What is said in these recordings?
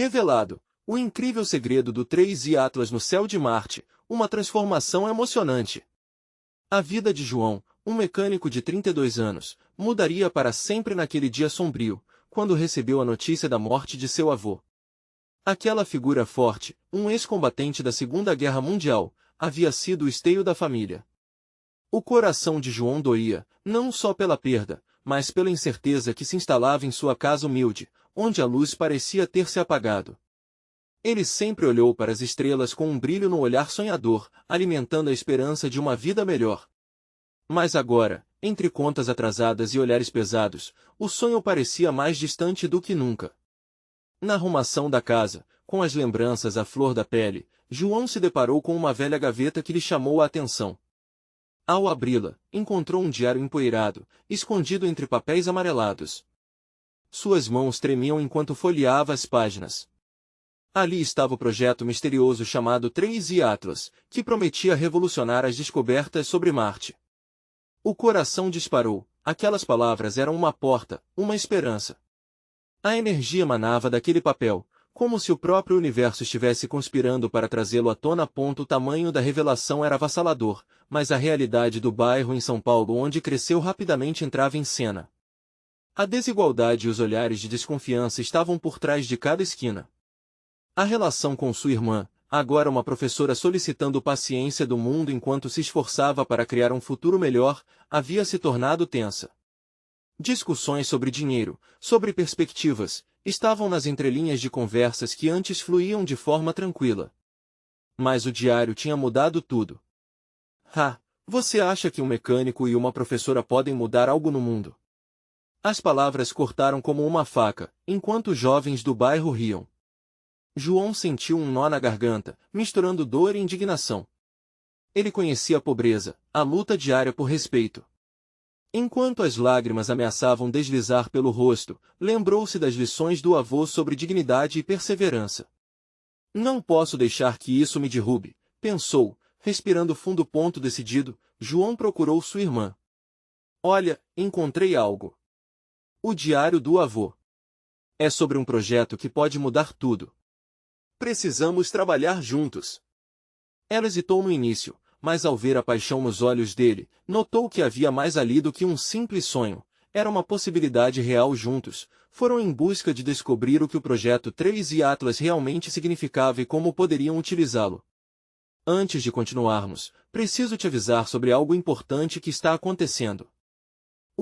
Revelado, o incrível segredo do 3i Atlas no céu de Marte, uma transformação emocionante. A vida de João, um mecânico de 32 anos, mudaria para sempre naquele dia sombrio, quando recebeu a notícia da morte de seu avô. Aquela figura forte, um ex-combatente da Segunda Guerra Mundial, havia sido o esteio da família. O coração de João doía, não só pela perda, mas pela incerteza que se instalava em sua casa humilde, onde a luz parecia ter se apagado. Ele sempre olhou para as estrelas com um brilho no olhar sonhador, alimentando a esperança de uma vida melhor. Mas agora, entre contas atrasadas e olhares pesados, o sonho parecia mais distante do que nunca. Na arrumação da casa, com as lembranças à flor da pele, João se deparou com uma velha gaveta que lhe chamou a atenção. Ao abri-la, encontrou um diário empoeirado, escondido entre papéis amarelados. Suas mãos tremiam enquanto folheava as páginas. Ali estava o projeto misterioso chamado 3i Atlas, que prometia revolucionar as descobertas sobre Marte. O coração disparou, aquelas palavras eram uma porta, uma esperança. A energia emanava daquele papel, como se o próprio universo estivesse conspirando para trazê-lo à tona. O tamanho da revelação era avassalador, mas a realidade do bairro em São Paulo onde cresceu rapidamente entrava em cena. A desigualdade e os olhares de desconfiança estavam por trás de cada esquina. A relação com sua irmã, agora uma professora solicitando paciência do mundo enquanto se esforçava para criar um futuro melhor, havia se tornado tensa. Discussões sobre dinheiro, sobre perspectivas, estavam nas entrelinhas de conversas que antes fluíam de forma tranquila. Mas o diário tinha mudado tudo. Você acha que um mecânico e uma professora podem mudar algo no mundo? As palavras cortaram como uma faca, enquanto os jovens do bairro riam. João sentiu um nó na garganta, misturando dor e indignação. Ele conhecia a pobreza, a luta diária por respeito. Enquanto as lágrimas ameaçavam deslizar pelo rosto, lembrou-se das lições do avô sobre dignidade e perseverança. Não posso deixar que isso me derrube, pensou, respirando fundo. Decidido, João procurou sua irmã. Olha, encontrei algo. O diário do avô. É sobre um projeto que pode mudar tudo. Precisamos trabalhar juntos. Ela hesitou no início, mas ao ver a paixão nos olhos dele, notou que havia mais ali do que um simples sonho. Era uma possibilidade real. Juntos, foram em busca de descobrir o que o projeto 3i Atlas realmente significava e como poderiam utilizá-lo. Antes de continuarmos, preciso te avisar sobre algo importante que está acontecendo.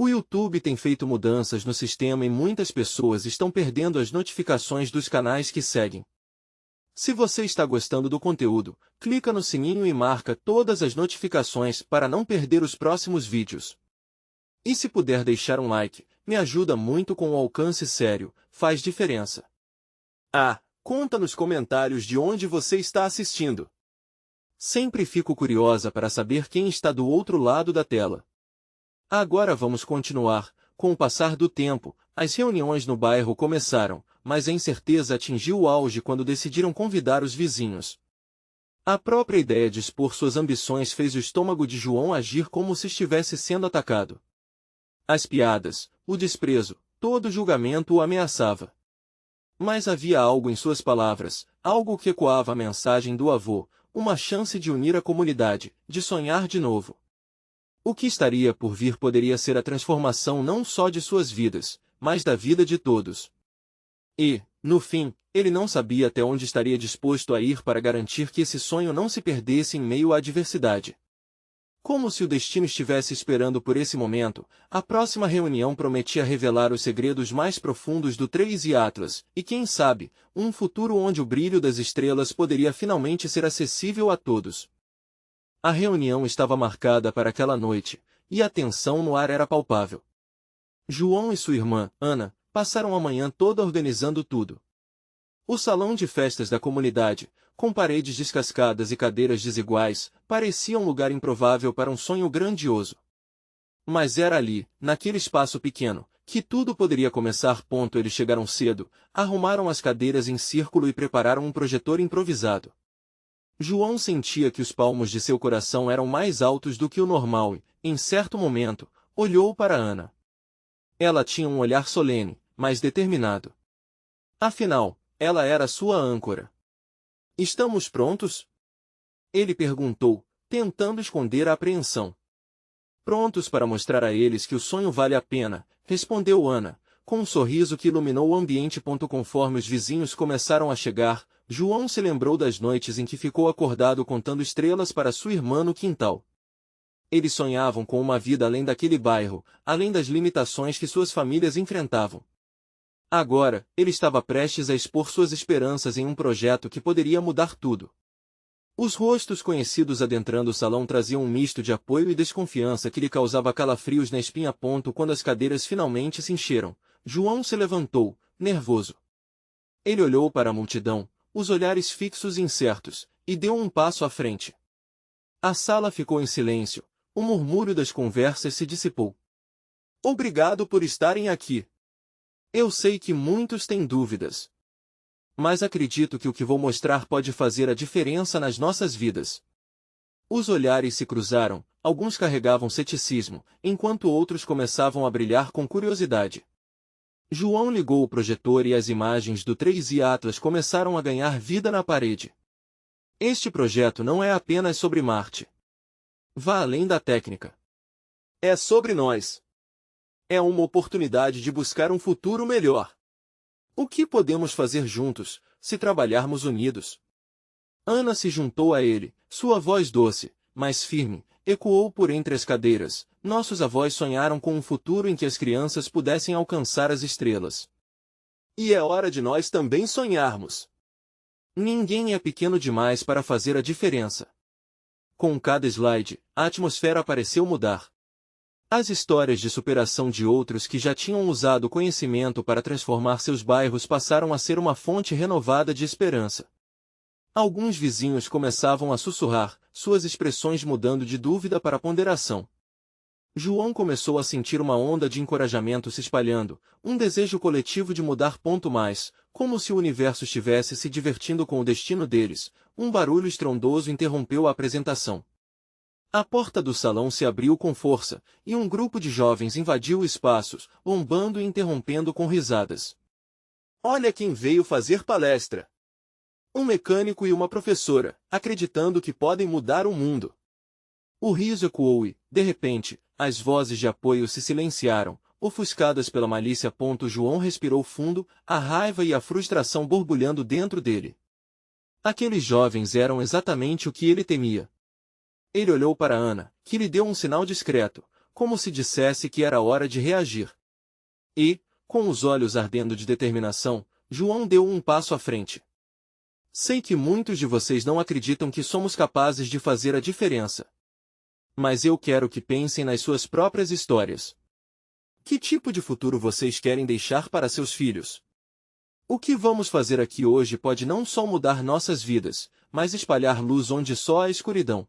O YouTube tem feito mudanças no sistema e muitas pessoas estão perdendo as notificações dos canais que seguem. Se você está gostando do conteúdo, clica no sininho e marca todas as notificações para não perder os próximos vídeos. E se puder deixar um like, me ajuda muito com o alcance sério, faz diferença. Conta nos comentários de onde você está assistindo. Sempre fico curiosa para saber quem está do outro lado da tela. Agora vamos continuar. Com o passar do tempo, as reuniões no bairro começaram, mas a incerteza atingiu o auge quando decidiram convidar os vizinhos. A própria ideia de expor suas ambições fez o estômago de João agir como se estivesse sendo atacado. As piadas, o desprezo, todo julgamento o ameaçava. Mas havia algo em suas palavras, algo que ecoava a mensagem do avô, uma chance de unir a comunidade, de sonhar de novo. O que estaria por vir poderia ser a transformação não só de suas vidas, mas da vida de todos. E, no fim, ele não sabia até onde estaria disposto a ir para garantir que esse sonho não se perdesse em meio à adversidade. Como se o destino estivesse esperando por esse momento, a próxima reunião prometia revelar os segredos mais profundos do 3i Atlas, e quem sabe, um futuro onde o brilho das estrelas poderia finalmente ser acessível a todos. A reunião estava marcada para aquela noite, e a tensão no ar era palpável. João e sua irmã, Ana, passaram a manhã toda organizando tudo. O salão de festas da comunidade, com paredes descascadas e cadeiras desiguais, parecia um lugar improvável para um sonho grandioso. Mas era ali, naquele espaço pequeno, que tudo poderia começar. Eles chegaram cedo, arrumaram as cadeiras em círculo e prepararam um projetor improvisado. João sentia que os palmos de seu coração eram mais altos do que o normal e, em certo momento, olhou para Ana. Ela tinha um olhar solene, mas determinado. Afinal, ela era sua âncora. Estamos prontos? Ele perguntou, tentando esconder a apreensão. Prontos para mostrar a eles que o sonho vale a pena, respondeu Ana, com um sorriso que iluminou o ambiente. Conforme os vizinhos começaram a chegar, João se lembrou das noites em que ficou acordado contando estrelas para sua irmã no quintal. Eles sonhavam com uma vida além daquele bairro, além das limitações que suas famílias enfrentavam. Agora, ele estava prestes a expor suas esperanças em um projeto que poderia mudar tudo. Os rostos conhecidos adentrando o salão traziam um misto de apoio e desconfiança que lhe causava calafrios na espinha. Quando as cadeiras finalmente se encheram, João se levantou, nervoso. Ele olhou para a multidão, os olhares fixos e incertos, e deu um passo à frente. A sala ficou em silêncio, o murmúrio das conversas se dissipou. Obrigado por estarem aqui. Eu sei que muitos têm dúvidas. Mas acredito que o que vou mostrar pode fazer a diferença nas nossas vidas. Os olhares se cruzaram, alguns carregavam ceticismo, enquanto outros começavam a brilhar com curiosidade. João ligou o projetor e as imagens do 3i Atlas começaram a ganhar vida na parede. Este projeto não é apenas sobre Marte. Vá além da técnica. É sobre nós. É uma oportunidade de buscar um futuro melhor. O que podemos fazer juntos, se trabalharmos unidos? Ana se juntou a ele, sua voz doce, mas firme, ecoou por entre as cadeiras. Nossos avós sonharam com um futuro em que as crianças pudessem alcançar as estrelas. E é hora de nós também sonharmos. Ninguém é pequeno demais para fazer a diferença. Com cada slide, a atmosfera pareceu mudar. As histórias de superação de outros que já tinham usado o conhecimento para transformar seus bairros passaram a ser uma fonte renovada de esperança. Alguns vizinhos começavam a sussurrar, suas expressões mudando de dúvida para ponderação. João começou a sentir uma onda de encorajamento se espalhando, um desejo coletivo de mudar. Mais, como se o universo estivesse se divertindo com o destino deles, um barulho estrondoso interrompeu a apresentação. A porta do salão se abriu com força, e um grupo de jovens invadiu o espaço, bombando e interrompendo com risadas. Olha quem veio fazer palestra! Um mecânico e uma professora, acreditando que podem mudar o mundo. O riso ecoou e, de repente, as vozes de apoio se silenciaram, ofuscadas pela malícia. João respirou fundo, a raiva e a frustração borbulhando dentro dele. Aqueles jovens eram exatamente o que ele temia. Ele olhou para Ana, que lhe deu um sinal discreto, como se dissesse que era hora de reagir. E, com os olhos ardendo de determinação, João deu um passo à frente. Sei que muitos de vocês não acreditam que somos capazes de fazer a diferença. Mas eu quero que pensem nas suas próprias histórias. Que tipo de futuro vocês querem deixar para seus filhos? O que vamos fazer aqui hoje pode não só mudar nossas vidas, mas espalhar luz onde só há escuridão.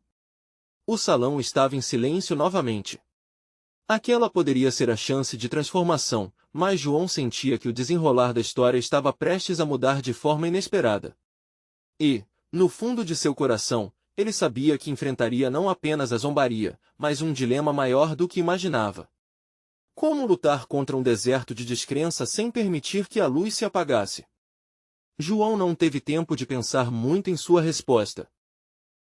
O salão estava em silêncio novamente. Aquela poderia ser a chance de transformação, mas João sentia que o desenrolar da história estava prestes a mudar de forma inesperada. E, no fundo de seu coração, ele sabia que enfrentaria não apenas a zombaria, mas um dilema maior do que imaginava. Como lutar contra um deserto de descrença sem permitir que a luz se apagasse? João não teve tempo de pensar muito em sua resposta.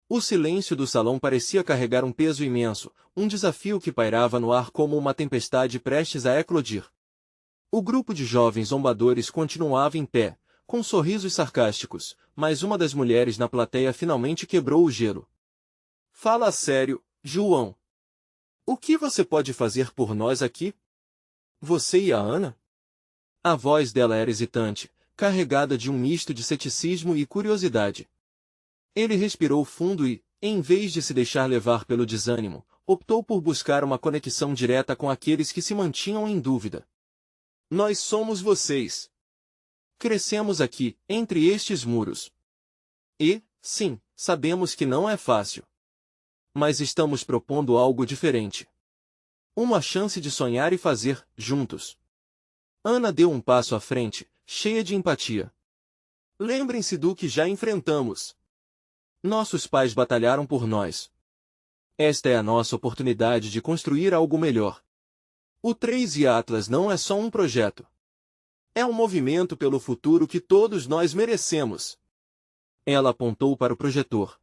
O silêncio do salão parecia carregar um peso imenso, um desafio que pairava no ar como uma tempestade prestes a eclodir. O grupo de jovens zombadores continuava em pé, com sorrisos sarcásticos, mas uma das mulheres na plateia finalmente quebrou o gelo. Fala sério, João. O que você pode fazer por nós aqui? Você e a Ana? A voz dela era hesitante, carregada de um misto de ceticismo e curiosidade. Ele respirou fundo e, em vez de se deixar levar pelo desânimo, optou por buscar uma conexão direta com aqueles que se mantinham em dúvida. Nós somos vocês. Crescemos aqui, entre estes muros. E, sim, sabemos que não é fácil. Mas estamos propondo algo diferente. Uma chance de sonhar e fazer, juntos. Ana deu um passo à frente, cheia de empatia. Lembrem-se do que já enfrentamos. Nossos pais batalharam por nós. Esta é a nossa oportunidade de construir algo melhor. O 3i Atlas não é só um projeto. É um movimento pelo futuro que todos nós merecemos. Ela apontou para o projetor.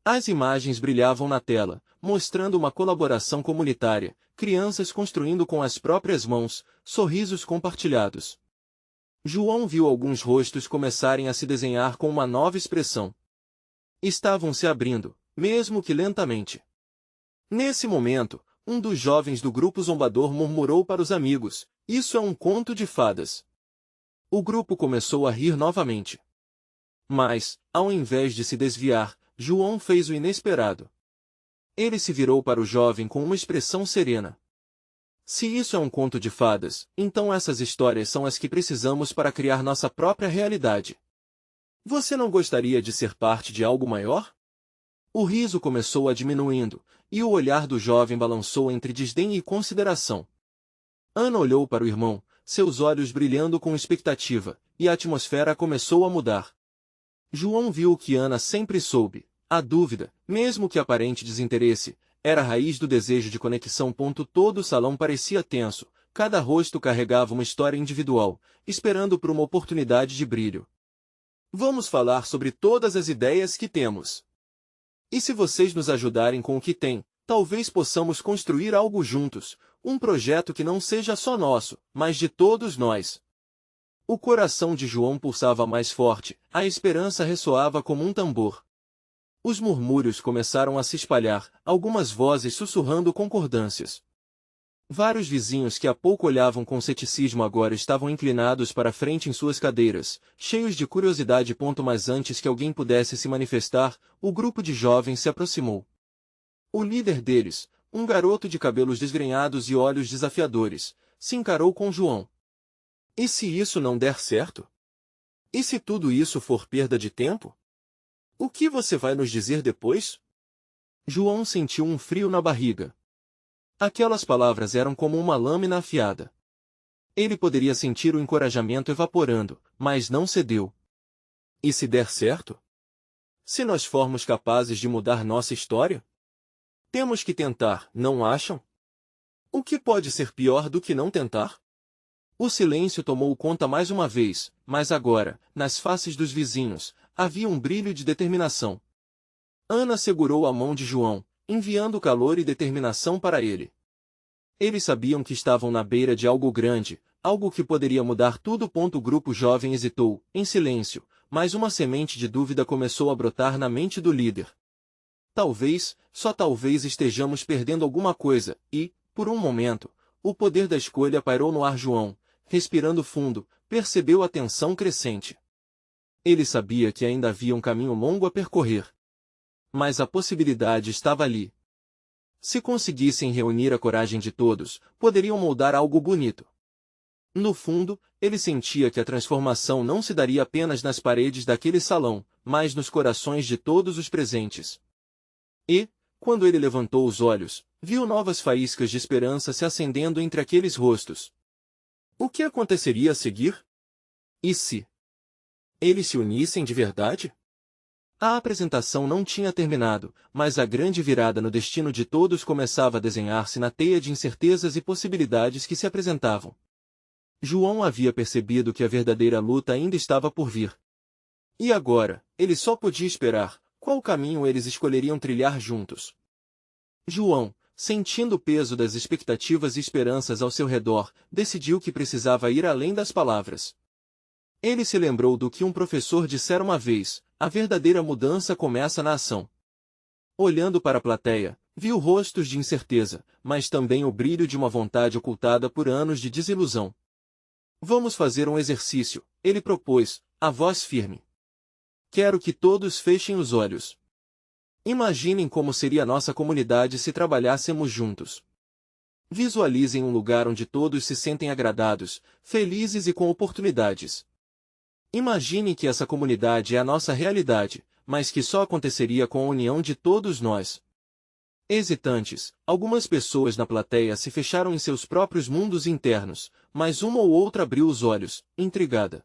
As imagens brilhavam na tela, mostrando uma colaboração comunitária, crianças construindo com as próprias mãos, sorrisos compartilhados. João viu alguns rostos começarem a se desenhar com uma nova expressão. Estavam se abrindo, mesmo que lentamente. Nesse momento, um dos jovens do grupo zombador murmurou para os amigos: "Isso é um conto de fadas." O grupo começou a rir novamente. Mas, ao invés de se desviar, João fez o inesperado. Ele se virou para o jovem com uma expressão serena. "Se isso é um conto de fadas, então essas histórias são as que precisamos para criar nossa própria realidade. Você não gostaria de ser parte de algo maior?" O riso começou a diminuindo, e o olhar do jovem balançou entre desdém e consideração. Ana olhou para o irmão, seus olhos brilhando com expectativa, e a atmosfera começou a mudar. João viu o que Ana sempre soube: a dúvida, mesmo que aparente desinteresse, era a raiz do desejo de conexão. Todo o salão parecia tenso, cada rosto carregava uma história individual, esperando por uma oportunidade de brilho. "Vamos falar sobre todas as ideias que temos. E se vocês nos ajudarem com o que têm, talvez possamos construir algo juntos, um projeto que não seja só nosso, mas de todos nós." O coração de João pulsava mais forte, a esperança ressoava como um tambor. Os murmúrios começaram a se espalhar, algumas vozes sussurrando concordâncias. Vários vizinhos que há pouco olhavam com ceticismo agora estavam inclinados para frente em suas cadeiras, cheios de curiosidade. Mas antes que alguém pudesse se manifestar, o grupo de jovens se aproximou. O líder deles, um garoto de cabelos desgrenhados e olhos desafiadores, se encarou com João. "E se isso não der certo? E se tudo isso for perda de tempo? O que você vai nos dizer depois?" João sentiu um frio na barriga. Aquelas palavras eram como uma lâmina afiada. Ele poderia sentir o encorajamento evaporando, mas não cedeu. "E se der certo? Se nós formos capazes de mudar nossa história? Temos que tentar, não acham? O que pode ser pior do que não tentar?" O silêncio tomou conta mais uma vez, mas agora, nas faces dos vizinhos, havia um brilho de determinação. Ana segurou a mão de João, enviando calor e determinação para ele. Eles sabiam que estavam na beira de algo grande, algo que poderia mudar tudo. O grupo jovem hesitou, em silêncio, mas uma semente de dúvida começou a brotar na mente do líder. Talvez, só talvez estejamos perdendo alguma coisa, e, por um momento, o poder da escolha pairou no ar. João, respirando fundo, percebeu a tensão crescente. Ele sabia que ainda havia um caminho longo a percorrer. Mas a possibilidade estava ali. Se conseguissem reunir a coragem de todos, poderiam moldar algo bonito. No fundo, ele sentia que a transformação não se daria apenas nas paredes daquele salão, mas nos corações de todos os presentes. E, quando ele levantou os olhos, viu novas faíscas de esperança se acendendo entre aqueles rostos. O que aconteceria a seguir? E se eles se unissem de verdade? A apresentação não tinha terminado, mas a grande virada no destino de todos começava a desenhar-se na teia de incertezas e possibilidades que se apresentavam. João havia percebido que a verdadeira luta ainda estava por vir. E agora, ele só podia esperar qual caminho eles escolheriam trilhar juntos. João, sentindo o peso das expectativas e esperanças ao seu redor, decidiu que precisava ir além das palavras. Ele se lembrou do que um professor dissera uma vez: a verdadeira mudança começa na ação. Olhando para a plateia, viu rostos de incerteza, mas também o brilho de uma vontade ocultada por anos de desilusão. "Vamos fazer um exercício", ele propôs, a voz firme. "Quero que todos fechem os olhos. Imaginem como seria nossa comunidade se trabalhássemos juntos. Visualizem um lugar onde todos se sentem agradados, felizes e com oportunidades. Imagine que essa comunidade é a nossa realidade, mas que só aconteceria com a união de todos nós." Hesitantes, algumas pessoas na plateia se fecharam em seus próprios mundos internos, mas uma ou outra abriu os olhos, intrigada.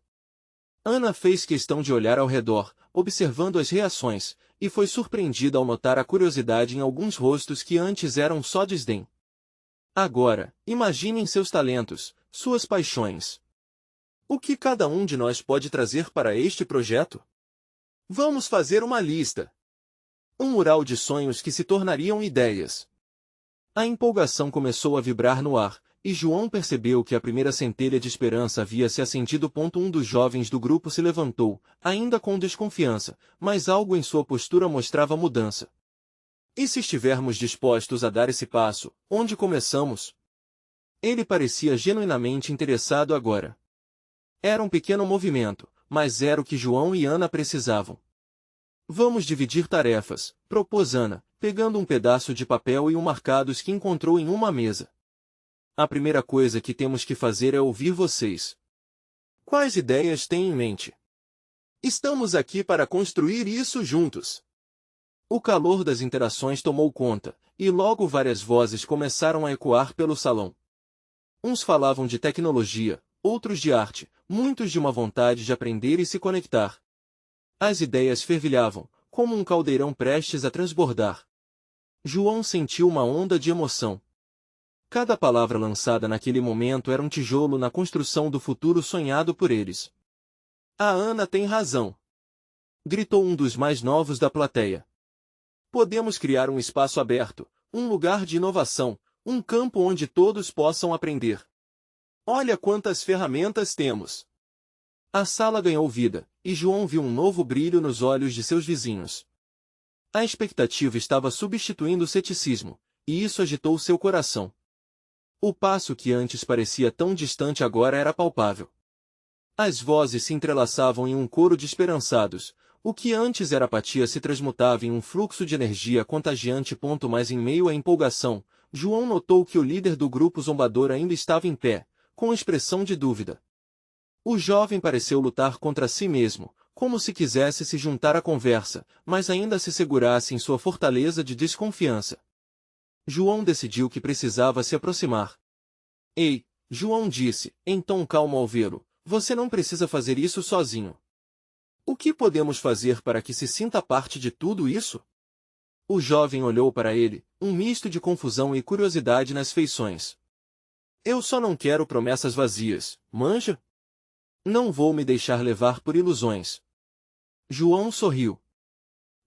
Ana fez questão de olhar ao redor, observando as reações, e foi surpreendida ao notar a curiosidade em alguns rostos que antes eram só desdém. "Agora, imaginem seus talentos, suas paixões. O que cada um de nós pode trazer para este projeto? Vamos fazer uma lista. Um mural de sonhos que se tornariam ideias. A empolgação começou a vibrar no ar, e João percebeu que a primeira centelha de esperança havia se acendido. Um dos jovens do grupo se levantou, ainda com desconfiança, mas algo em sua postura mostrava mudança. E se estivermos dispostos a dar esse passo, onde começamos? Ele parecia genuinamente interessado agora. Era um pequeno movimento, mas era o que João e Ana precisavam. Vamos dividir tarefas, propôs Ana, pegando um pedaço de papel e marcados que encontrou em uma mesa. A primeira coisa que temos que fazer é ouvir vocês. Quais ideias têm em mente? Estamos aqui para construir isso juntos. O calor das interações tomou conta, e logo várias vozes começaram a ecoar pelo salão. Uns falavam de tecnologia, outros de arte, muitos de uma vontade de aprender e se conectar. As ideias fervilhavam, como um caldeirão prestes a transbordar. João sentiu uma onda de emoção. Cada palavra lançada naquele momento era um tijolo na construção do futuro sonhado por eles. A Ana tem razão, gritou um dos mais novos da plateia. Podemos criar um espaço aberto, um lugar de inovação, um campo onde todos possam aprender. Olha quantas ferramentas temos! A sala ganhou vida, e João viu um novo brilho nos olhos de seus vizinhos. A expectativa estava substituindo o ceticismo, e isso agitou seu coração. O passo que antes parecia tão distante agora era palpável. As vozes se entrelaçavam em um coro de esperançados. O que antes era apatia se transmutava em um fluxo de energia contagiante. Mas em meio à empolgação, João notou que o líder do grupo zombador ainda estava em pé, com expressão de dúvida. O jovem pareceu lutar contra si mesmo, como se quisesse se juntar à conversa, mas ainda se segurasse em sua fortaleza de desconfiança. João decidiu que precisava se aproximar. Ei, João disse, em tom calmo ao vê-lo, você não precisa fazer isso sozinho. O que podemos fazer para que se sinta parte de tudo isso? O jovem olhou para ele, um misto de confusão e curiosidade nas feições. Eu só não quero promessas vazias, manja? Não vou me deixar levar por ilusões. João sorriu.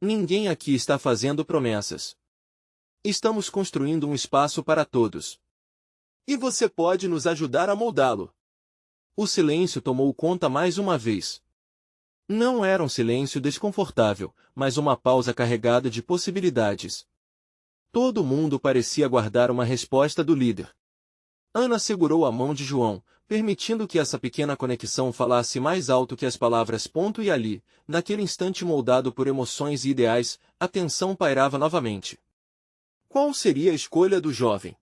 Ninguém aqui está fazendo promessas. Estamos construindo um espaço para todos. E você pode nos ajudar a moldá-lo. O silêncio tomou conta mais uma vez. Não era um silêncio desconfortável, mas uma pausa carregada de possibilidades. Todo mundo parecia aguardar uma resposta do líder. Ana segurou a mão de João, permitindo que essa pequena conexão falasse mais alto que as palavras. E ali, naquele instante moldado por emoções e ideais, a tensão pairava novamente. Qual seria a escolha do jovem?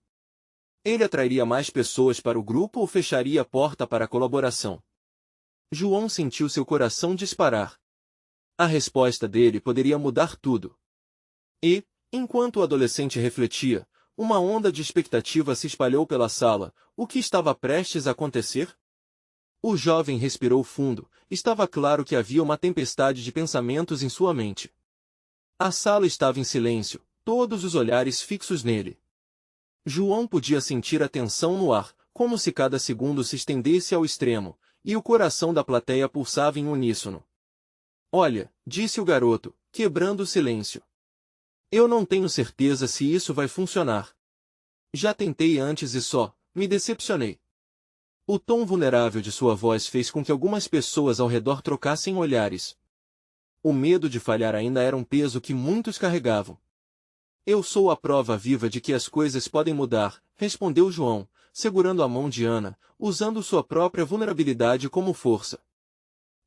Ele atrairia mais pessoas para o grupo ou fecharia a porta para a colaboração? João sentiu seu coração disparar. A resposta dele poderia mudar tudo. E, enquanto o adolescente refletia, uma onda de expectativa se espalhou pela sala. O que estava prestes a acontecer? O jovem respirou fundo. Estava claro que havia uma tempestade de pensamentos em sua mente. A sala estava em silêncio, todos os olhares fixos nele. João podia sentir a tensão no ar, como se cada segundo se estendesse ao extremo, e o coração da plateia pulsava em uníssono. Olha, disse o garoto, quebrando o silêncio. Eu não tenho certeza se isso vai funcionar. Já tentei antes e só me decepcionei. O tom vulnerável de sua voz fez com que algumas pessoas ao redor trocassem olhares. O medo de falhar ainda era um peso que muitos carregavam. Eu sou a prova viva de que as coisas podem mudar, respondeu João, segurando a mão de Ana, usando sua própria vulnerabilidade como força.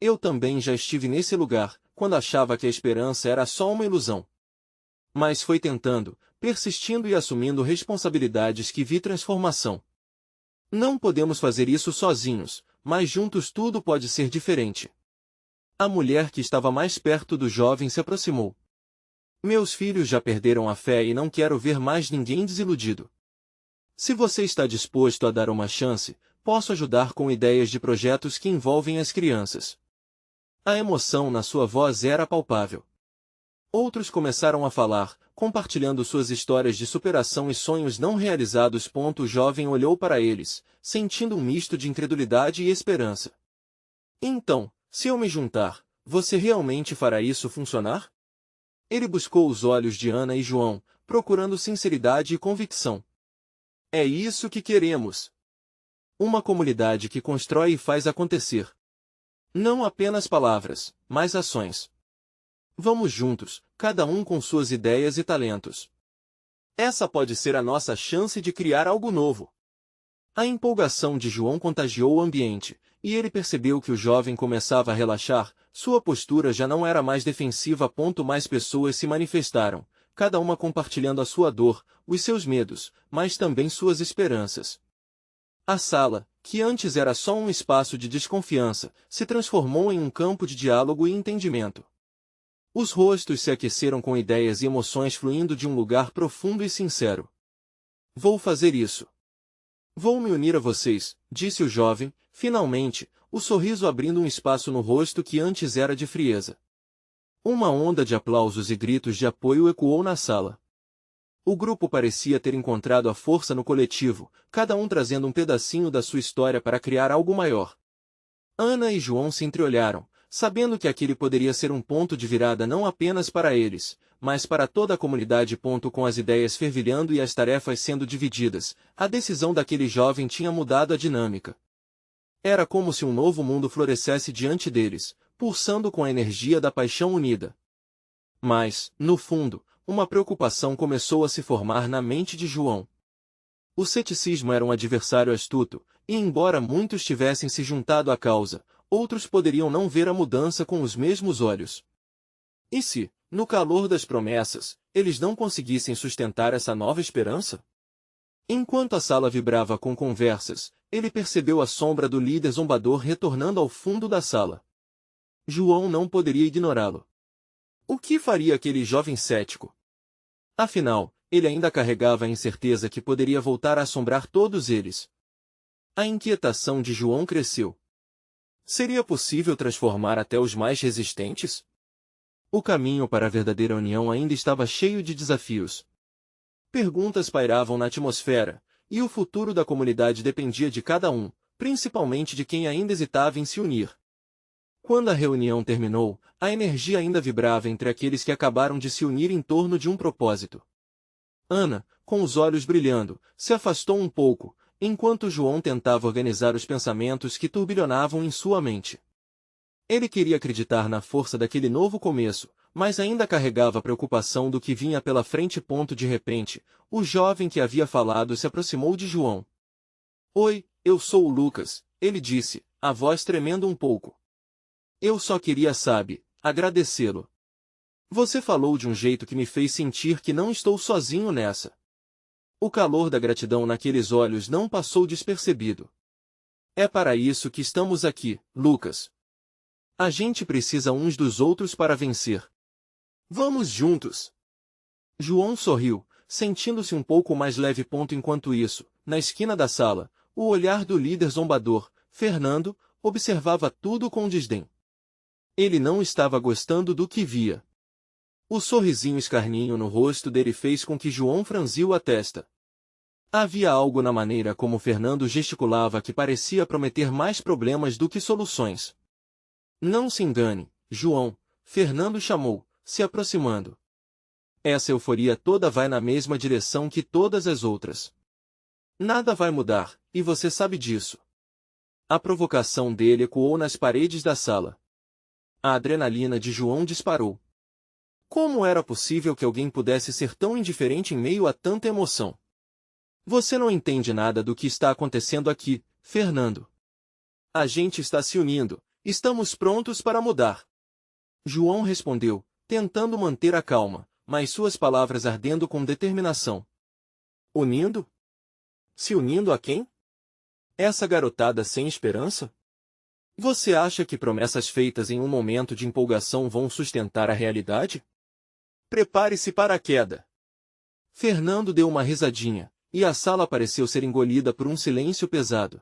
Eu também já estive nesse lugar, quando achava que a esperança era só uma ilusão. Mas foi tentando, persistindo e assumindo responsabilidades que vi transformação. Não podemos fazer isso sozinhos, mas juntos tudo pode ser diferente. A mulher que estava mais perto do jovem se aproximou. Meus filhos já perderam a fé e não quero ver mais ninguém desiludido. Se você está disposto a dar uma chance, posso ajudar com ideias de projetos que envolvem as crianças. A emoção na sua voz era palpável. Outros começaram a falar, compartilhando suas histórias de superação e sonhos não realizados. O jovem olhou para eles, sentindo um misto de incredulidade e esperança. Então, se eu me juntar, você realmente fará isso funcionar? Ele buscou os olhos de Ana e João, procurando sinceridade e convicção. É isso que queremos. Uma comunidade que constrói e faz acontecer. Não apenas palavras, mas ações. Vamos juntos, cada um com suas ideias e talentos. Essa pode ser a nossa chance de criar algo novo. A empolgação de João contagiou o ambiente, e ele percebeu que o jovem começava a relaxar, sua postura já não era mais defensiva. Mais pessoas se manifestaram, cada uma compartilhando a sua dor, os seus medos, mas também suas esperanças. A sala, que antes era só um espaço de desconfiança, se transformou em um campo de diálogo e entendimento. Os rostos se aqueceram com ideias e emoções fluindo de um lugar profundo e sincero. Vou fazer isso. Vou me unir a vocês, disse o jovem, finalmente, o sorriso abrindo um espaço no rosto que antes era de frieza. Uma onda de aplausos e gritos de apoio ecoou na sala. O grupo parecia ter encontrado a força no coletivo, cada um trazendo um pedacinho da sua história para criar algo maior. Ana e João se entreolharam, sabendo que aquele poderia ser um ponto de virada não apenas para eles, mas para toda a comunidade. Com as ideias fervilhando e as tarefas sendo divididas, a decisão daquele jovem tinha mudado a dinâmica. Era como se um novo mundo florescesse diante deles, pulsando com a energia da paixão unida. Mas, no fundo, uma preocupação começou a se formar na mente de João. O ceticismo era um adversário astuto, e embora muitos tivessem se juntado à causa, outros poderiam não ver a mudança com os mesmos olhos. E se, no calor das promessas, eles não conseguissem sustentar essa nova esperança? Enquanto a sala vibrava com conversas, ele percebeu a sombra do líder zombador retornando ao fundo da sala. João não poderia ignorá-lo. O que faria aquele jovem cético? Afinal, ele ainda carregava a incerteza que poderia voltar a assombrar todos eles. A inquietação de João cresceu. Seria possível transformar até os mais resistentes? O caminho para a verdadeira união ainda estava cheio de desafios. Perguntas pairavam na atmosfera, e o futuro da comunidade dependia de cada um, principalmente de quem ainda hesitava em se unir. Quando a reunião terminou, a energia ainda vibrava entre aqueles que acabaram de se unir em torno de um propósito. Ana, com os olhos brilhando, se afastou um pouco, enquanto João tentava organizar os pensamentos que turbilhonavam em sua mente. Ele queria acreditar na força daquele novo começo, mas ainda carregava a preocupação do que vinha pela frente. De repente, o jovem que havia falado se aproximou de João. Oi, eu sou o Lucas, ele disse, a voz tremendo um pouco. Eu só queria, agradecê-lo. Você falou de um jeito que me fez sentir que não estou sozinho nessa. O calor da gratidão naqueles olhos não passou despercebido. É para isso que estamos aqui, Lucas. A gente precisa uns dos outros para vencer. Vamos juntos. João sorriu, sentindo-se um pouco mais leve. Enquanto isso, na esquina da sala, o olhar do líder zombador, Fernando, observava tudo com desdém. Ele não estava gostando do que via. O sorrisinho escarninho no rosto dele fez com que João franziu a testa. Havia algo na maneira como Fernando gesticulava que parecia prometer mais problemas do que soluções. Não se engane, João, Fernando chamou, se aproximando. Essa euforia toda vai na mesma direção que todas as outras. Nada vai mudar, e você sabe disso. A provocação dele ecoou nas paredes da sala. A adrenalina de João disparou. Como era possível que alguém pudesse ser tão indiferente em meio a tanta emoção? Você não entende nada do que está acontecendo aqui, Fernando. A gente está se unindo, estamos prontos para mudar. João respondeu, tentando manter a calma, mas suas palavras ardendo com determinação. Unindo? Se unindo a quem? Essa garotada sem esperança? Você acha que promessas feitas em um momento de empolgação vão sustentar a realidade? Prepare-se para a queda. Fernando deu uma risadinha, e a sala pareceu ser engolida por um silêncio pesado.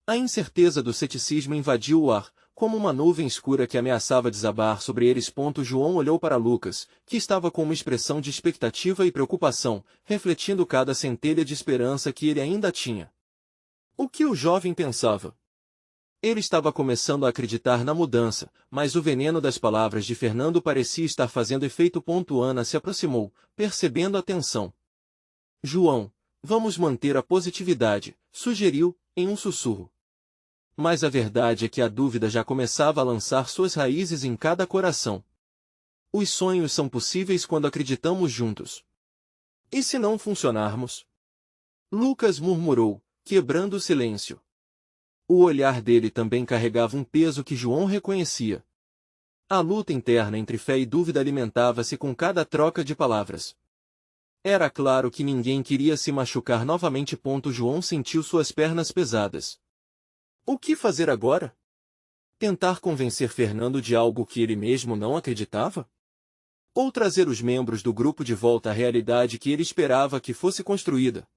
A incerteza do ceticismo invadiu o ar, como uma nuvem escura que ameaçava desabar sobre eles. João olhou para Lucas, que estava com uma expressão de expectativa e preocupação, refletindo cada centelha de esperança que ele ainda tinha. O que o jovem pensava? Ele estava começando a acreditar na mudança, mas o veneno das palavras de Fernando parecia estar fazendo efeito. Ana se aproximou, percebendo a tensão. João, vamos manter a positividade, sugeriu, em um sussurro. Mas a verdade é que a dúvida já começava a lançar suas raízes em cada coração. Os sonhos são possíveis quando acreditamos juntos. E se não funcionarmos? Lucas murmurou, quebrando o silêncio. O olhar dele também carregava um peso que João reconhecia. A luta interna entre fé e dúvida alimentava-se com cada troca de palavras. Era claro que ninguém queria se machucar novamente. João sentiu suas pernas pesadas. O que fazer agora? Tentar convencer Fernando de algo que ele mesmo não acreditava? Ou trazer os membros do grupo de volta à realidade que ele esperava que fosse construída?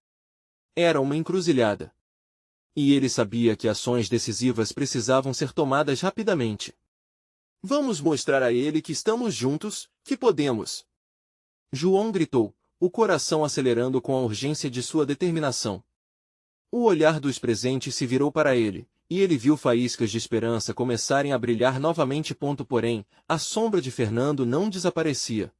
Era uma encruzilhada. E ele sabia que ações decisivas precisavam ser tomadas rapidamente. Vamos mostrar a ele que estamos juntos, que podemos. João gritou, o coração acelerando com a urgência de sua determinação. O olhar dos presentes se virou para ele, e ele viu faíscas de esperança começarem a brilhar novamente. Porém, a sombra de Fernando não desaparecia.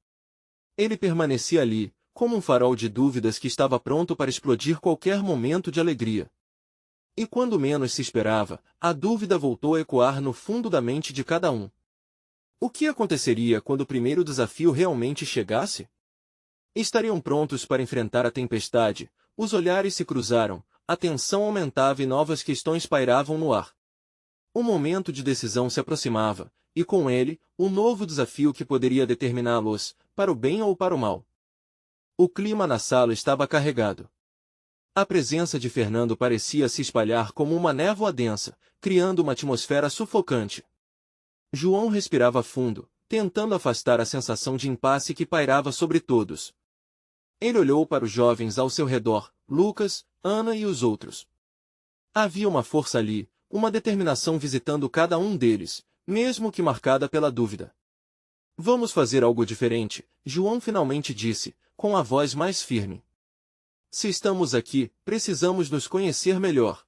Ele permanecia ali, como um farol de dúvidas que estava pronto para explodir qualquer momento de alegria. E quando menos se esperava, a dúvida voltou a ecoar no fundo da mente de cada um. O que aconteceria quando o primeiro desafio realmente chegasse? Estariam prontos para enfrentar a tempestade? Os olhares se cruzaram, a tensão aumentava e novas questões pairavam no ar. O momento de decisão se aproximava, e com ele, o novo desafio que poderia determiná-los, para o bem ou para o mal. O clima na sala estava carregado. A presença de Fernando parecia se espalhar como uma névoa densa, criando uma atmosfera sufocante. João respirava fundo, tentando afastar a sensação de impasse que pairava sobre todos. Ele olhou para os jovens ao seu redor, Lucas, Ana e os outros. Havia uma força ali, uma determinação visitando cada um deles, mesmo que marcada pela dúvida. Vamos fazer algo diferente, João finalmente disse, com a voz mais firme. Se estamos aqui, precisamos nos conhecer melhor.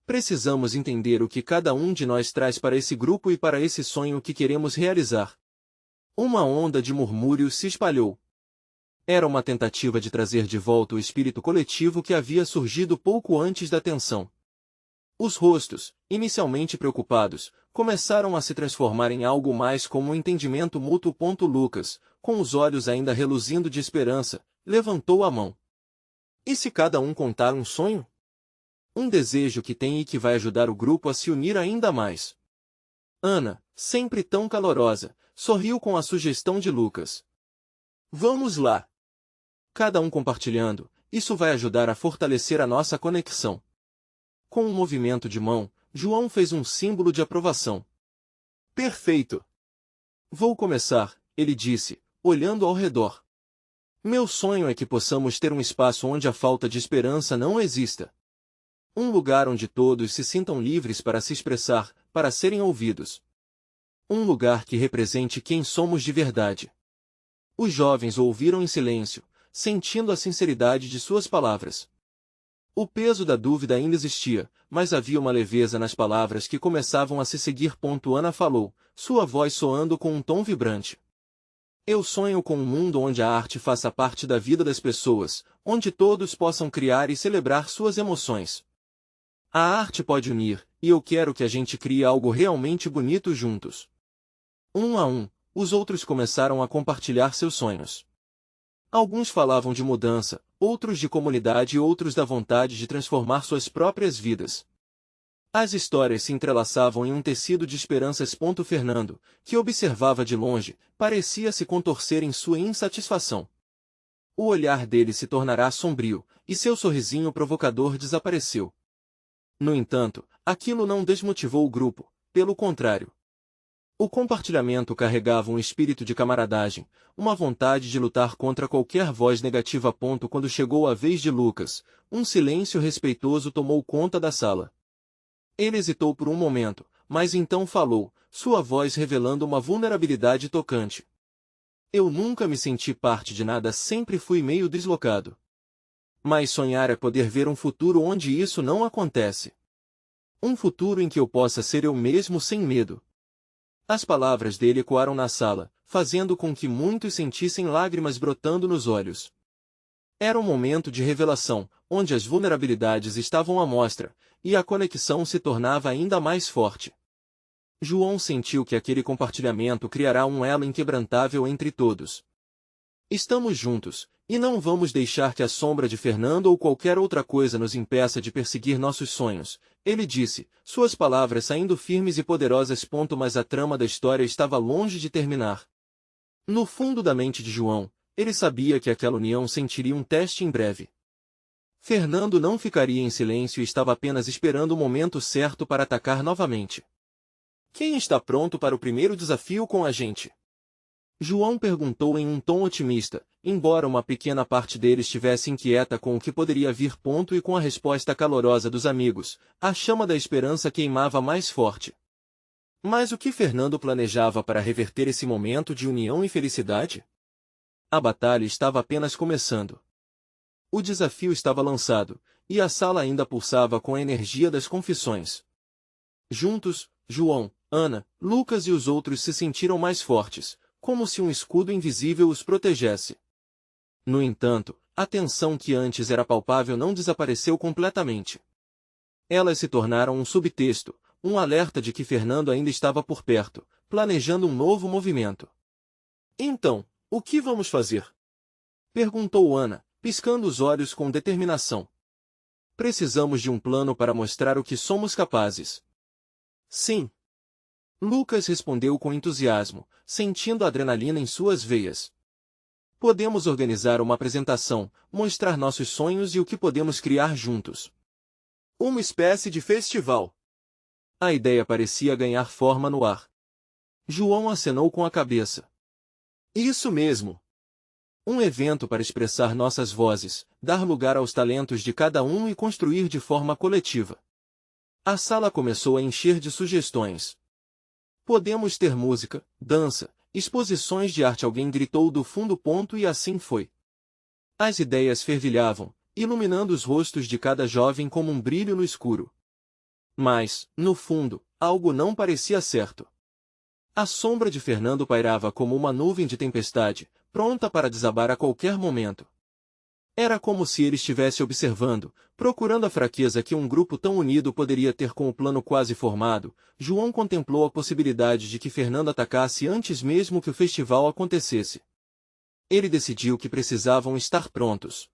Precisamos entender o que cada um de nós traz para esse grupo e para esse sonho que queremos realizar. Uma onda de murmúrios se espalhou. Era uma tentativa de trazer de volta o espírito coletivo que havia surgido pouco antes da tensão. Os rostos, inicialmente preocupados, começaram a se transformar em algo mais como um entendimento mútuo. Lucas, com os olhos ainda reluzindo de esperança, levantou a mão. E se cada um contar um sonho? Um desejo que tem e que vai ajudar o grupo a se unir ainda mais. Ana, sempre tão calorosa, sorriu com a sugestão de Lucas. Vamos lá! Cada um compartilhando, isso vai ajudar a fortalecer a nossa conexão. Com um movimento de mão, João fez um símbolo de aprovação. Perfeito! Vou começar, ele disse, olhando ao redor. Meu sonho é que possamos ter um espaço onde a falta de esperança não exista. Um lugar onde todos se sintam livres para se expressar, para serem ouvidos. Um lugar que represente quem somos de verdade. Os jovens o ouviram em silêncio, sentindo a sinceridade de suas palavras. O peso da dúvida ainda existia, mas havia uma leveza nas palavras que começavam a se seguir. Ana falou, sua voz soando com um tom vibrante. Eu sonho com um mundo onde a arte faça parte da vida das pessoas, onde todos possam criar e celebrar suas emoções. A arte pode unir, e eu quero que a gente crie algo realmente bonito juntos. Um a um, os outros começaram a compartilhar seus sonhos. Alguns falavam de mudança, outros de comunidade e outros da vontade de transformar suas próprias vidas. As histórias se entrelaçavam em um tecido de esperanças. Fernando, que observava de longe, parecia se contorcer em sua insatisfação. O olhar dele se tornará sombrio, e seu sorrisinho provocador desapareceu. No entanto, aquilo não desmotivou o grupo, pelo contrário. O compartilhamento carregava um espírito de camaradagem, uma vontade de lutar contra qualquer voz negativa. Quando chegou a vez de Lucas, um silêncio respeitoso tomou conta da sala. Ele hesitou por um momento, mas então falou, sua voz revelando uma vulnerabilidade tocante. Eu nunca me senti parte de nada, sempre fui meio deslocado. Mas sonhar é poder ver um futuro onde isso não acontece. Um futuro em que eu possa ser eu mesmo sem medo. As palavras dele ecoaram na sala, fazendo com que muitos sentissem lágrimas brotando nos olhos. Era um momento de revelação, onde as vulnerabilidades estavam à mostra, e a conexão se tornava ainda mais forte. João sentiu que aquele compartilhamento criará um elo inquebrantável entre todos. Estamos juntos, e não vamos deixar que a sombra de Fernando ou qualquer outra coisa nos impeça de perseguir nossos sonhos, ele disse, suas palavras saindo firmes e poderosas. Mas a trama da história estava longe de terminar. No fundo da mente de João, ele sabia que aquela união sentiria um teste em breve. Fernando não ficaria em silêncio e estava apenas esperando o momento certo para atacar novamente. Quem está pronto para o primeiro desafio com a gente? João perguntou em um tom otimista, embora uma pequena parte dele estivesse inquieta com o que poderia vir. E com a resposta calorosa dos amigos, a chama da esperança queimava mais forte. Mas o que Fernando planejava para reverter esse momento de união e felicidade? A batalha estava apenas começando. O desafio estava lançado, e a sala ainda pulsava com a energia das confissões. Juntos, João, Ana, Lucas e os outros se sentiram mais fortes, como se um escudo invisível os protegesse. No entanto, a tensão que antes era palpável não desapareceu completamente. Elas se tornaram um subtexto, um alerta de que Fernando ainda estava por perto, planejando um novo movimento. Então, o que vamos fazer? Perguntou Ana, piscando os olhos com determinação. Precisamos de um plano para mostrar o que somos capazes. Sim. Lucas respondeu com entusiasmo, sentindo a adrenalina em suas veias. Podemos organizar uma apresentação, mostrar nossos sonhos e o que podemos criar juntos. Uma espécie de festival. A ideia parecia ganhar forma no ar. João acenou com a cabeça. Isso mesmo. Um evento para expressar nossas vozes, dar lugar aos talentos de cada um e construir de forma coletiva. A sala começou a encher de sugestões. Podemos ter música, dança, exposições de arte. Alguém gritou do fundo. E assim foi. As ideias fervilhavam, iluminando os rostos de cada jovem como um brilho no escuro. Mas, no fundo, algo não parecia certo. A sombra de Fernando pairava como uma nuvem de tempestade, pronta para desabar a qualquer momento. Era como se ele estivesse observando, procurando a fraqueza que um grupo tão unido poderia ter. Com o plano quase formado, João contemplou a possibilidade de que Fernando atacasse antes mesmo que o festival acontecesse. Ele decidiu que precisavam estar prontos.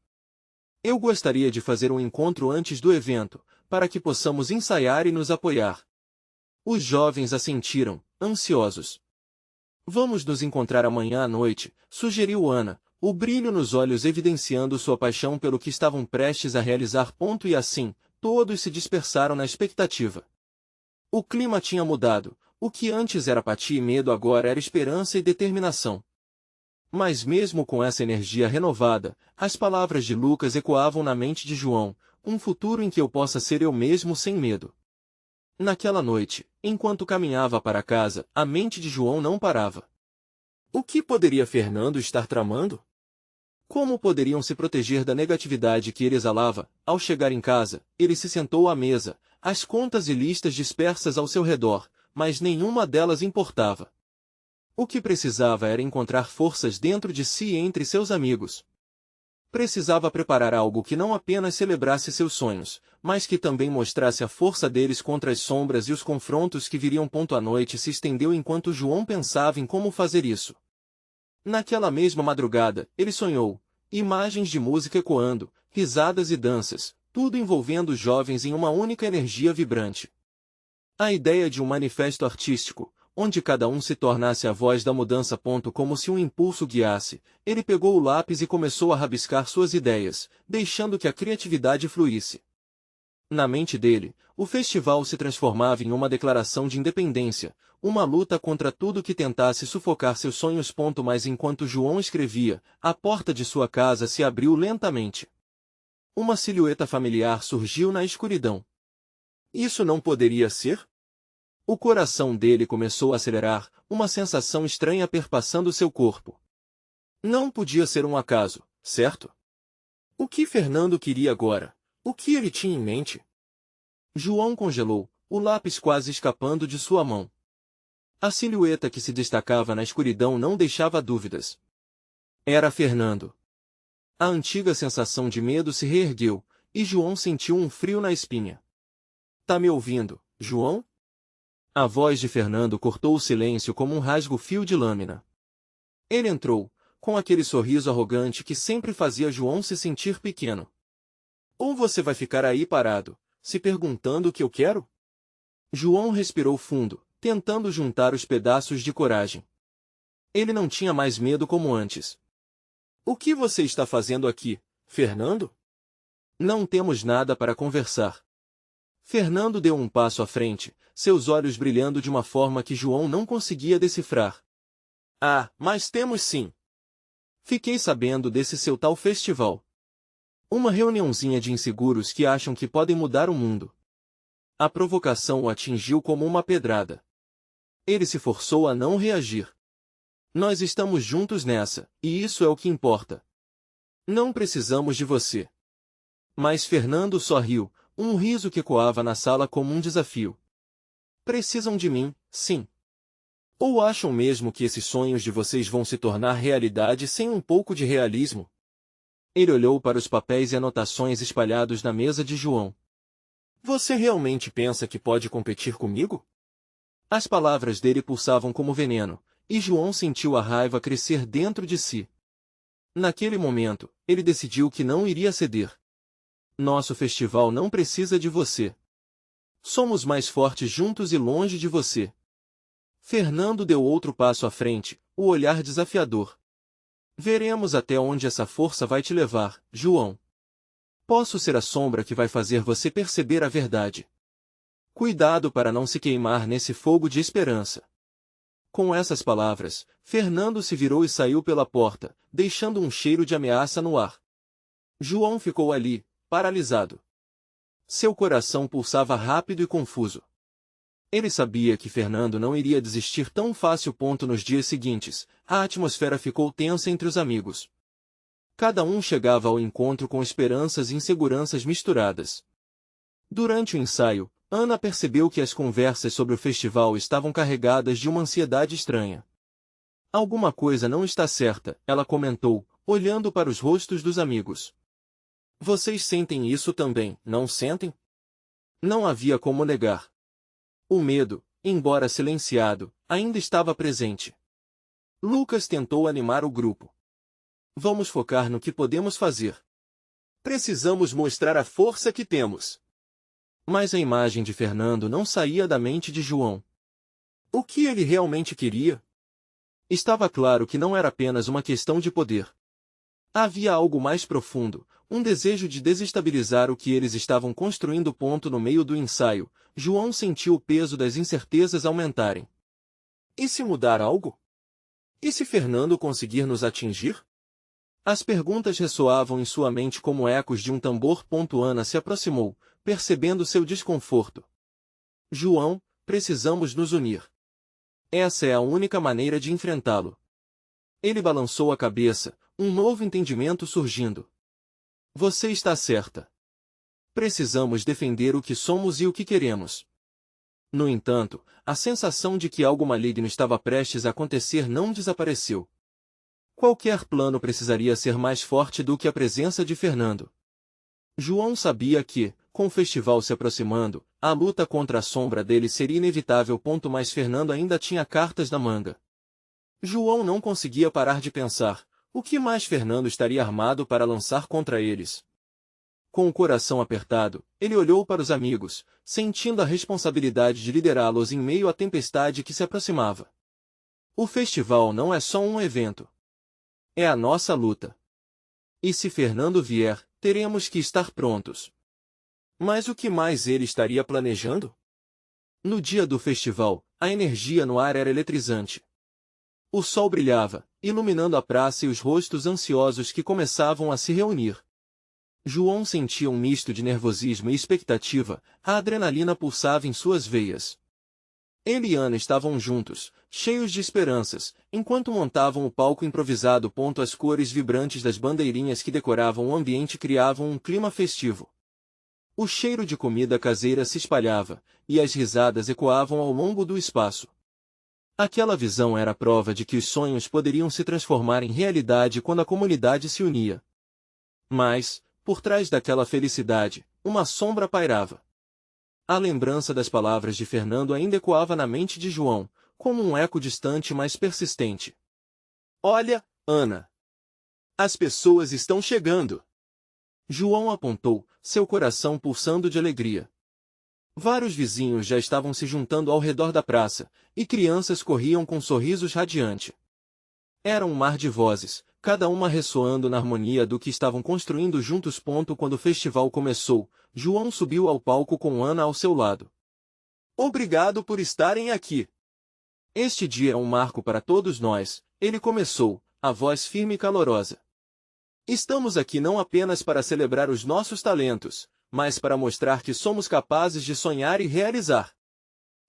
Eu gostaria de fazer um encontro antes do evento, para que possamos ensaiar e nos apoiar. Os jovens assentiram, ansiosos. Vamos nos encontrar amanhã à noite, sugeriu Ana, o brilho nos olhos evidenciando sua paixão pelo que estavam prestes a realizar. E assim, todos se dispersaram na expectativa. O clima tinha mudado, o que antes era apatia e medo agora era esperança e determinação. Mas mesmo com essa energia renovada, as palavras de Lucas ecoavam na mente de João, um futuro em que eu possa ser eu mesmo sem medo. Naquela noite, enquanto caminhava para casa, a mente de João não parava. O que poderia Fernando estar tramando? Como poderiam se proteger da negatividade que ele exalava? Ao chegar em casa, ele se sentou à mesa, as contas e listas dispersas ao seu redor, mas nenhuma delas importava. O que precisava era encontrar forças dentro de si e entre seus amigos. Precisava preparar algo que não apenas celebrasse seus sonhos, mas que também mostrasse a força deles contra as sombras e os confrontos que viriam. A noite se estendeu enquanto João pensava em como fazer isso. Naquela mesma madrugada, ele sonhou, imagens de música ecoando, risadas e danças, tudo envolvendo os jovens em uma única energia vibrante. A ideia de um manifesto artístico, onde cada um se tornasse a voz da mudança. Como se um impulso guiasse, ele pegou o lápis e começou a rabiscar suas ideias, deixando que a criatividade fluísse. Na mente dele, o festival se transformava em uma declaração de independência, uma luta contra tudo que tentasse sufocar seus sonhos. Mas enquanto João escrevia, a porta de sua casa se abriu lentamente. Uma silhueta familiar surgiu na escuridão. Isso não poderia ser? O coração dele começou a acelerar, uma sensação estranha perpassando seu corpo. Não podia ser um acaso, certo? O que Fernando queria agora? O que ele tinha em mente? João congelou, o lápis quase escapando de sua mão. A silhueta que se destacava na escuridão não deixava dúvidas. Era Fernando. A antiga sensação de medo se reergueu, e João sentiu um frio na espinha. Tá me ouvindo, João? A voz de Fernando cortou o silêncio como um rasgo fio de lâmina. Ele entrou, com aquele sorriso arrogante que sempre fazia João se sentir pequeno. Ou você vai ficar aí parado, se perguntando o que eu quero? João respirou fundo, tentando juntar os pedaços de coragem. Ele não tinha mais medo como antes. O que você está fazendo aqui, Fernando? Não temos nada para conversar. Fernando deu um passo à frente, seus olhos brilhando de uma forma que João não conseguia decifrar. Ah, mas temos sim. Fiquei sabendo desse seu tal festival. Uma reuniãozinha de inseguros que acham que podem mudar o mundo. A provocação o atingiu como uma pedrada. Ele se forçou a não reagir. Nós estamos juntos nessa, e isso é o que importa. Não precisamos de você. Mas Fernando só riu, um riso que ecoava na sala como um desafio. Precisam de mim, sim. Ou acham mesmo que esses sonhos de vocês vão se tornar realidade sem um pouco de realismo? Ele olhou para os papéis e anotações espalhados na mesa de João. Você realmente pensa que pode competir comigo? As palavras dele pulsavam como veneno, e João sentiu a raiva crescer dentro de si. Naquele momento, ele decidiu que não iria ceder. Nosso festival não precisa de você. Somos mais fortes juntos e longe de você. Fernando deu outro passo à frente, o olhar desafiador. Veremos até onde essa força vai te levar, João. Posso ser a sombra que vai fazer você perceber a verdade. Cuidado para não se queimar nesse fogo de esperança. Com essas palavras, Fernando se virou e saiu pela porta, deixando um cheiro de ameaça no ar. João ficou ali, paralisado. Seu coração pulsava rápido e confuso. Ele sabia que Fernando não iria desistir tão fácil. Nos dias seguintes, a atmosfera ficou tensa entre os amigos. Cada um chegava ao encontro com esperanças e inseguranças misturadas. Durante o ensaio, Ana percebeu que as conversas sobre o festival estavam carregadas de uma ansiedade estranha. Alguma coisa não está certa, ela comentou, olhando para os rostos dos amigos. Vocês sentem isso também, não sentem? Não havia como negar. O medo, embora silenciado, ainda estava presente. Lucas tentou animar o grupo. Vamos focar no que podemos fazer. Precisamos mostrar a força que temos. Mas a imagem de Fernando não saía da mente de João. O que ele realmente queria? Estava claro que não era apenas uma questão de poder. Havia algo mais profundo, um desejo de desestabilizar o que eles estavam construindo. No meio do ensaio, João sentiu o peso das incertezas aumentarem. E se mudar algo? E se Fernando conseguir nos atingir? As perguntas ressoavam em sua mente como ecos de um tambor. Ana se aproximou, percebendo seu desconforto. João, precisamos nos unir. Essa é a única maneira de enfrentá-lo. Ele balançou a cabeça, um novo entendimento surgindo. Você está certa. Precisamos defender o que somos e o que queremos. No entanto, a sensação de que algo maligno estava prestes a acontecer não desapareceu. Qualquer plano precisaria ser mais forte do que a presença de Fernando. João sabia que, com o festival se aproximando, a luta contra a sombra dele seria inevitável. Mas Fernando ainda tinha cartas na manga. João não conseguia parar de pensar, o que mais Fernando estaria armado para lançar contra eles? Com o coração apertado, ele olhou para os amigos, sentindo a responsabilidade de liderá-los em meio à tempestade que se aproximava. O festival não é só um evento. É a nossa luta. E se Fernando vier, teremos que estar prontos. Mas o que mais ele estaria planejando? No dia do festival, a energia no ar era eletrizante. O sol brilhava, iluminando a praça e os rostos ansiosos que começavam a se reunir. João sentia um misto de nervosismo e expectativa, a adrenalina pulsava em suas veias. Ele e Ana estavam juntos, cheios de esperanças, enquanto montavam o palco improvisado. As cores vibrantes das bandeirinhas que decoravam o ambiente criavam um clima festivo. O cheiro de comida caseira se espalhava, e as risadas ecoavam ao longo do espaço. Aquela visão era prova de que os sonhos poderiam se transformar em realidade quando a comunidade se unia. Mas, por trás daquela felicidade, uma sombra pairava. A lembrança das palavras de Fernando ainda ecoava na mente de João, como um eco distante mas persistente. Olha, Ana! As pessoas estão chegando! João apontou, seu coração pulsando de alegria. Vários vizinhos já estavam se juntando ao redor da praça, e crianças corriam com sorrisos radiantes. Era um mar de vozes, cada uma ressoando na harmonia do que estavam construindo juntos. Quando o festival começou, João subiu ao palco com Ana ao seu lado. Obrigado por estarem aqui. Este dia é um marco para todos nós, ele começou, a voz firme e calorosa. Estamos aqui não apenas para celebrar os nossos talentos, mas para mostrar que somos capazes de sonhar e realizar.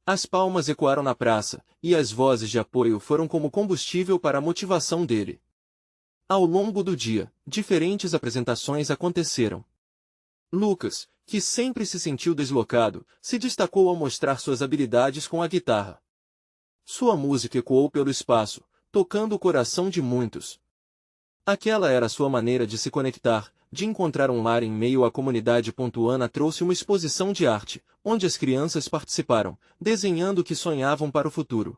As palmas ecoaram na praça, e as vozes de apoio foram como combustível para a motivação dele. Ao longo do dia, diferentes apresentações aconteceram. Lucas, que sempre se sentiu deslocado, se destacou ao mostrar suas habilidades com a guitarra. Sua música ecoou pelo espaço, tocando o coração de muitos. Aquela era sua maneira de se conectar, de encontrar um lar em meio à comunidade. Ana trouxe uma exposição de arte, onde as crianças participaram, desenhando o que sonhavam para o futuro.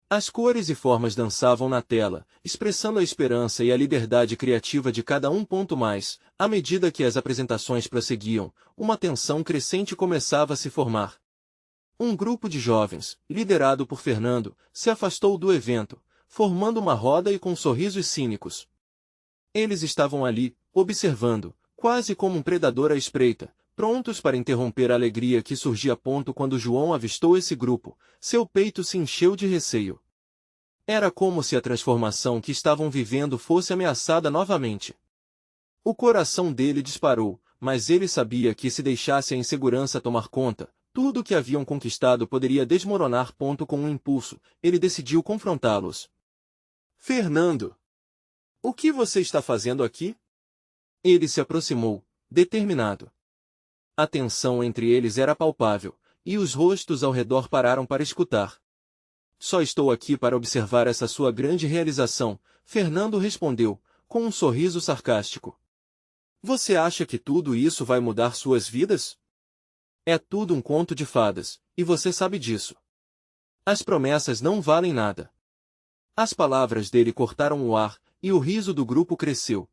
As cores e formas dançavam na tela, expressando a esperança e a liberdade criativa de cada um. Mais, à medida que as apresentações prosseguiam, uma tensão crescente começava a se formar. Um grupo de jovens, liderado por Fernando, se afastou do evento, formando uma roda e com sorrisos cínicos. Eles estavam ali, observando, quase como um predador à espreita, prontos para interromper a alegria que surgia. Quando João avistou esse grupo, seu peito se encheu de receio. Era como se a transformação que estavam vivendo fosse ameaçada novamente. O coração dele disparou, mas ele sabia que se deixasse a insegurança tomar conta, tudo o que haviam conquistado poderia desmoronar. Com um impulso, ele decidiu confrontá-los. Fernando! O que você está fazendo aqui? Ele se aproximou, determinado. A tensão entre eles era palpável, e os rostos ao redor pararam para escutar. Só estou aqui para observar essa sua grande realização, Fernando respondeu, com um sorriso sarcástico. Você acha que tudo isso vai mudar suas vidas? É tudo um conto de fadas, e você sabe disso. As promessas não valem nada. As palavras dele cortaram o ar, e o riso do grupo cresceu.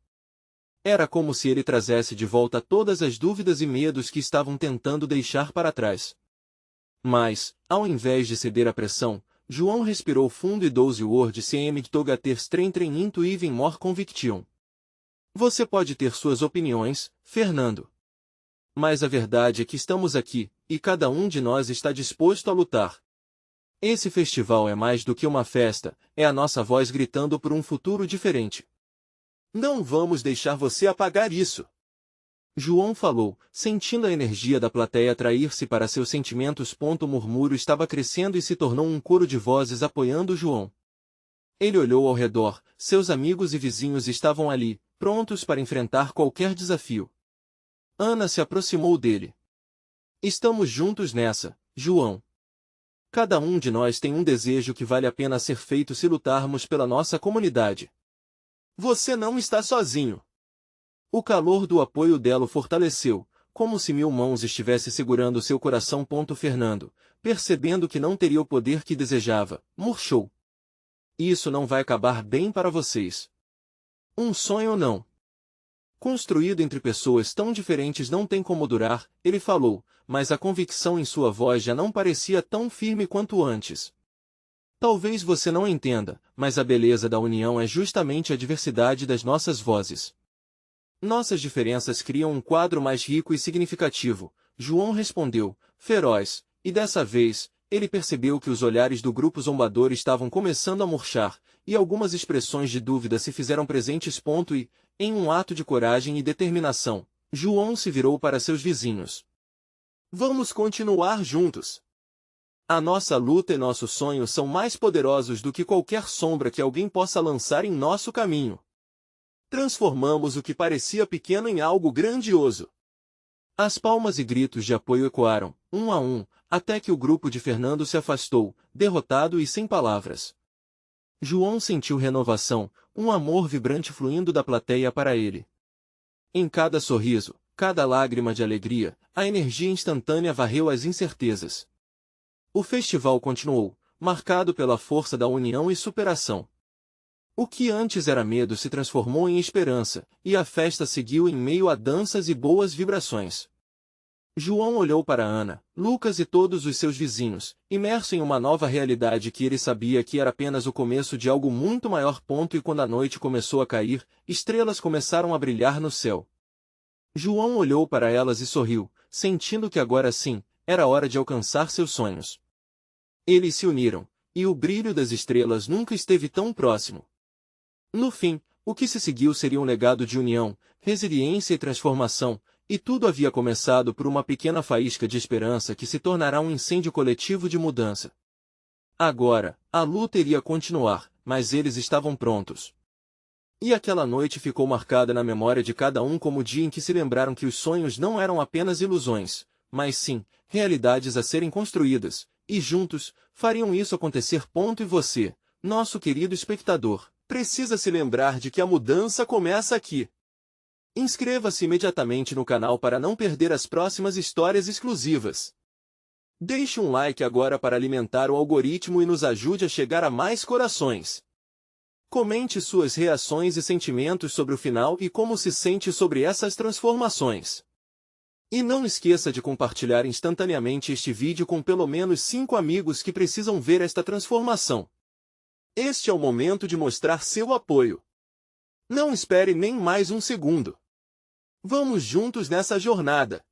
Era como se ele trazesse de volta todas as dúvidas e medos que estavam tentando deixar para trás. Mas, ao invés de ceder à pressão, João respirou fundo e dose word cm togater strengthen into even more conviction. Você pode ter suas opiniões, Fernando. Mas a verdade é que estamos aqui, e cada um de nós está disposto a lutar. Esse festival é mais do que uma festa, é a nossa voz gritando por um futuro diferente. Não vamos deixar você apagar isso. João falou, sentindo a energia da plateia atrair-se para seus sentimentos. O murmúrio estava crescendo e se tornou um coro de vozes apoiando João. Ele olhou ao redor, seus amigos e vizinhos estavam ali, prontos para enfrentar qualquer desafio. Ana se aproximou dele. Estamos juntos nessa, João. Cada um de nós tem um desejo que vale a pena ser feito se lutarmos pela nossa comunidade. Você não está sozinho. O calor do apoio dela o fortaleceu, como se 1000 mãos estivesse segurando seu coração. Fernando, percebendo que não teria o poder que desejava, murchou. Isso não vai acabar bem para vocês. Um sonho não. Construído entre pessoas tão diferentes não tem como durar, ele falou, mas a convicção em sua voz já não parecia tão firme quanto antes. Talvez você não entenda, mas a beleza da união é justamente a diversidade das nossas vozes. Nossas diferenças criam um quadro mais rico e significativo, João respondeu, feroz, e dessa vez, ele percebeu que os olhares do grupo zombador estavam começando a murchar, e algumas expressões de dúvida se fizeram presentes. E, em um ato de coragem e determinação, João se virou para seus vizinhos. Vamos continuar juntos. A nossa luta e nosso sonho são mais poderosos do que qualquer sombra que alguém possa lançar em nosso caminho. Transformamos o que parecia pequeno em algo grandioso. As palmas e gritos de apoio ecoaram, um a um, até que o grupo de Fernando se afastou, derrotado e sem palavras. João sentiu renovação, um amor vibrante fluindo da plateia para ele. Em cada sorriso, cada lágrima de alegria, a energia instantânea varreu as incertezas. O festival continuou, marcado pela força da união e superação. O que antes era medo se transformou em esperança, e a festa seguiu em meio a danças e boas vibrações. João olhou para Ana, Lucas e todos os seus vizinhos, imerso em uma nova realidade que ele sabia que era apenas o começo de algo muito maior. E quando a noite começou a cair, estrelas começaram a brilhar no céu. João olhou para elas e sorriu, sentindo que agora sim, era hora de alcançar seus sonhos. Eles se uniram, e o brilho das estrelas nunca esteve tão próximo. No fim, o que se seguiu seria um legado de união, resiliência e transformação, e tudo havia começado por uma pequena faísca de esperança que se tornará um incêndio coletivo de mudança. Agora, a luta iria continuar, mas eles estavam prontos. E aquela noite ficou marcada na memória de cada um como o dia em que se lembraram que os sonhos não eram apenas ilusões, mas sim, realidades a serem construídas, e juntos, fariam isso acontecer. E você, nosso querido espectador, precisa se lembrar de que a mudança começa aqui. Inscreva-se imediatamente no canal para não perder as próximas histórias exclusivas. Deixe um like agora para alimentar o algoritmo e nos ajude a chegar a mais corações. Comente suas reações e sentimentos sobre o final e como se sente sobre essas transformações. E não esqueça de compartilhar instantaneamente este vídeo com pelo menos 5 amigos que precisam ver esta transformação. Este é o momento de mostrar seu apoio. Não espere nem mais um segundo. Vamos juntos nessa jornada.